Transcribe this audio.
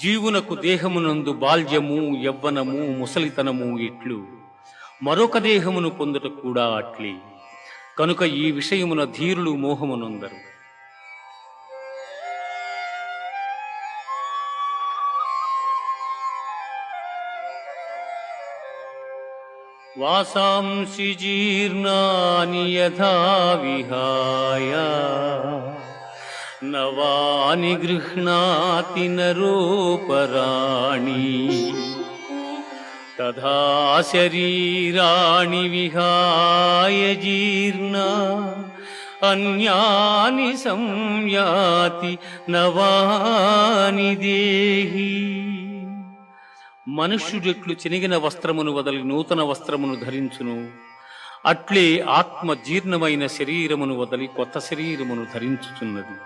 జీవునకు దేహమునందు బాల్యము యవ్వనము ముసలితనము ఇట్లు మరొక దేహమును పొందుట కూడా అట్లే. కనుక ఈ విషయమున ధీరులు మోహమునొందరు. వాసాంసి జీర్ణాని యథా విహాయ నవాని గృహ్ణాతి నరోపరాణి తథా శరీరాణి విహాయ జీర్ణా అన్యాని సంయాతి నవాని దేహి. మనుష్యుడెట్లు చినిగిన వస్త్రమును వదలి నూతన వస్త్రమును ధరించును, అట్లే ఆత్మ జీర్ణమైన శరీరమును వదలి కొత్త శరీరమును ధరించుచున్నది.